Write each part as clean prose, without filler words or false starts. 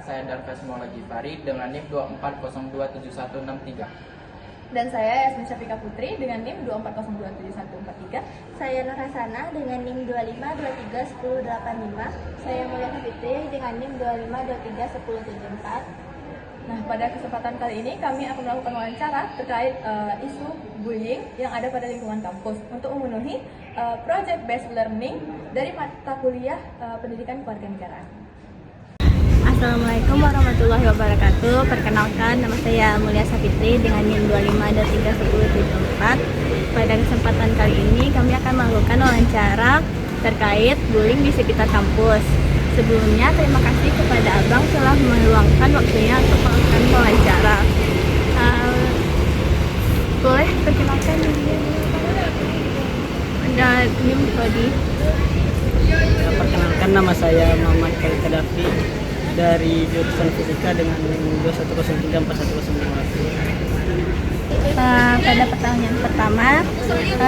saya Darves Maulana Gifari dengan NIM 240271163. Dan saya Yasmin Syafika Putri dengan NIM 240217143. Saya Nur Hasanah dengan NIM 25231085. Saya Mulyana Fitri dengan NIM 25231074. Nah, pada kesempatan kali ini kami akan melakukan wawancara terkait isu bullying yang ada pada lingkungan kampus untuk memenuhi project based learning dari mata kuliah pendidikan kewarganegaraan. Assalamualaikum warahmatullahi wabarakatuh. Perkenalkan, nama saya Mulyana Fitri dengan NIM 25231074. Pada kesempatan kali ini kami akan melakukan wawancara terkait bullying di sekitar kampus. Sebelumnya terima kasih kepada Abang telah meluangkan waktunya untuk melakukan wawancara. Boleh perkenalkan diri? Ada NIM tadi. Perkenalkan, nama saya Muhammad Khalid Kadafi dari jurusan Fisika dengan NIM 21034105. Pada pertanyaan pertama,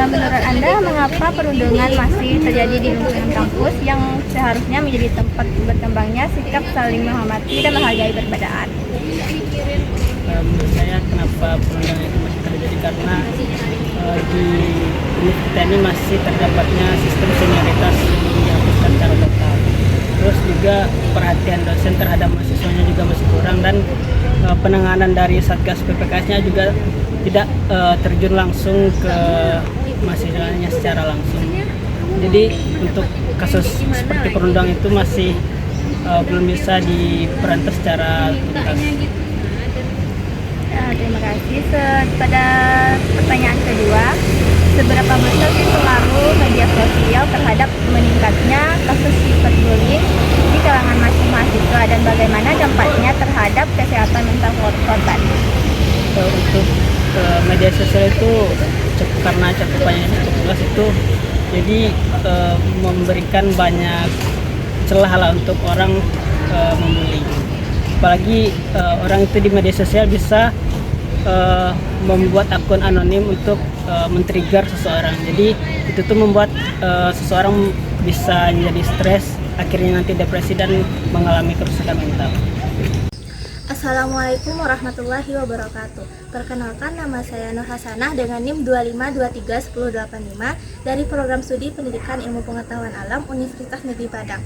menurut Anda mengapa perundungan masih terjadi di lingkungan kampus yang seharusnya menjadi tempat berkembangnya sikap saling menghormati dan menghargai perbedaan? Menurut saya kenapa perundungan itu masih terjadi karena di univ kita ini masih terdapatnya sistem senioritas yang secara lokal. Terus juga perhatian dosen terhadap mahasiswanya juga masih kurang, dan penanganan dari Satgas PPKS-nya juga tidak terjun langsung ke mahasiswanya secara langsung. Jadi untuk kasus seperti perundungan itu masih belum bisa diberantas secara tuntas. Terima kasih. Pada pertanyaan kedua, seberapa besar sih pengaruh media sosial terhadap meningkatnya kasus cyberbullying di kalangan mahasiswa dan bagaimana dampaknya terhadap kesehatan mental korban? Untuk media sosial itu karena cakupannya cukup luas itu, jadi memberikan banyak celah lah untuk orang membuli. Apalagi orang itu di media sosial bisa membuat akun anonim untuk men-trigger seseorang. Jadi itu tuh membuat seseorang bisa jadi stres, akhirnya nanti depresi dan mengalami kerusakan mental. Assalamualaikum warahmatullahi wabarakatuh. Perkenalkan, nama saya Nur Hasanah dengan NIM 25231085 dari Program Studi Pendidikan Ilmu Pengetahuan Alam Universitas Negeri Padang.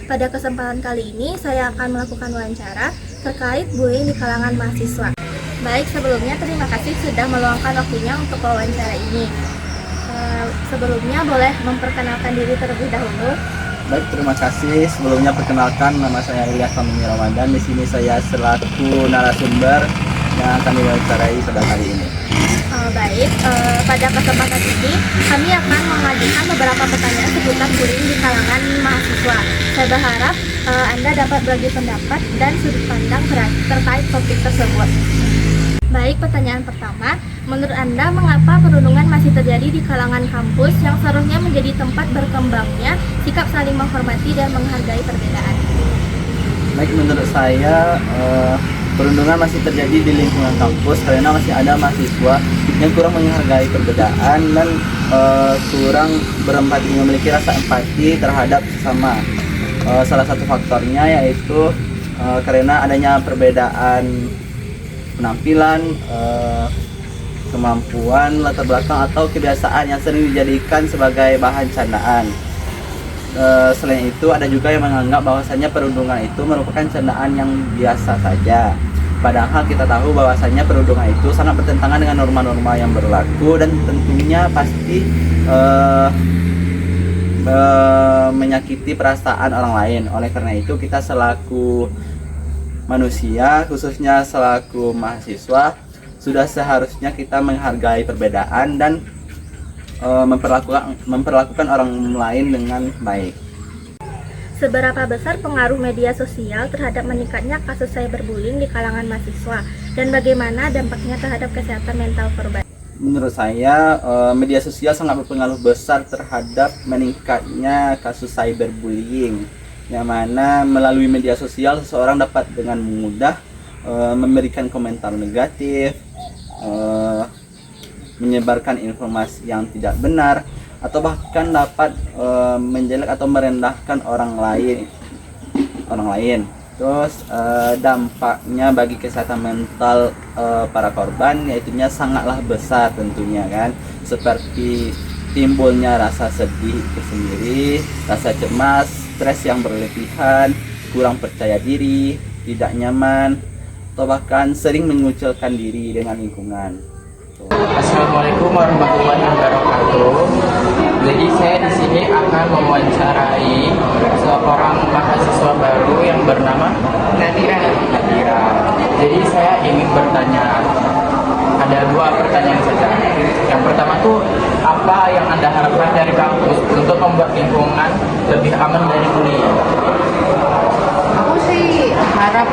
Pada kesempatan kali ini saya akan melakukan wawancara terkait bullying di kalangan mahasiswa. Baik, sebelumnya terima kasih sudah meluangkan waktunya untuk wawancara ini. Sebelumnya boleh memperkenalkan diri terlebih dahulu. Baik, terima kasih. Sebelumnya perkenalkan, nama saya Ilyas Fahmi Ramadan. Di sini saya selaku narasumber yang akan diwawancarai pada kali ini. Baik, pada kesempatan ini kami akan mengajukan beberapa pertanyaan seputar bullying di kalangan mahasiswa. Saya berharap Anda dapat berbagi pendapat dan sudut pandang terkait topik tersebut. Baik, pertanyaan pertama, menurut Anda mengapa perundungan masih terjadi di kalangan kampus yang seharusnya menjadi tempat berkembangnya sikap saling menghormati dan menghargai perbedaan? Baik, menurut saya perundungan masih terjadi di lingkungan kampus karena masih ada mahasiswa yang kurang menghargai perbedaan dan kurang berempati, memiliki rasa empati terhadap sesama. Salah satu faktornya yaitu karena adanya perbedaan penampilan, kemampuan, latar belakang atau kebiasaan yang sering dijadikan sebagai bahan candaan. Selain itu, ada juga yang menganggap bahwasannya perundungan itu merupakan candaan yang biasa saja. Padahal kita tahu bahwasannya perundungan itu sangat bertentangan dengan norma-norma yang berlaku dan tentunya pasti menyakiti perasaan orang lain. Oleh karena itu, kita selaku manusia, khususnya selaku mahasiswa, sudah seharusnya kita menghargai perbedaan dan memperlakukan orang lain dengan baik. Seberapa besar pengaruh media sosial terhadap meningkatnya kasus cyberbullying di kalangan mahasiswa dan bagaimana dampaknya terhadap kesehatan mental korban? Menurut saya, media sosial sangat berpengaruh besar terhadap meningkatnya kasus cyberbullying, yang mana melalui media sosial seseorang dapat dengan mudah memberikan komentar negatif, menyebarkan informasi yang tidak benar, atau bahkan dapat menjelek atau merendahkan orang lain. Terus dampaknya bagi kesehatan mental para korban yaitunya sangatlah besar tentunya kan, seperti timbulnya rasa sedih tersendiri, rasa cemas, stres yang berlebihan, kurang percaya diri, tidak nyaman, atau bahkan sering mengucilkan diri dengan lingkungan. Assalamualaikum warahmatullahi wabarakatuh. Jadi saya di sini akan mewawancarai seorang mahasiswa baru yang bernama Nadira. Jadi saya ingin bertanya, ada 2 pertanyaan saja. Yang pertama tuh, apa yang Anda harapkan dari kampus untuk membuat lingkungan lebih aman dari bullying? Aku sih harap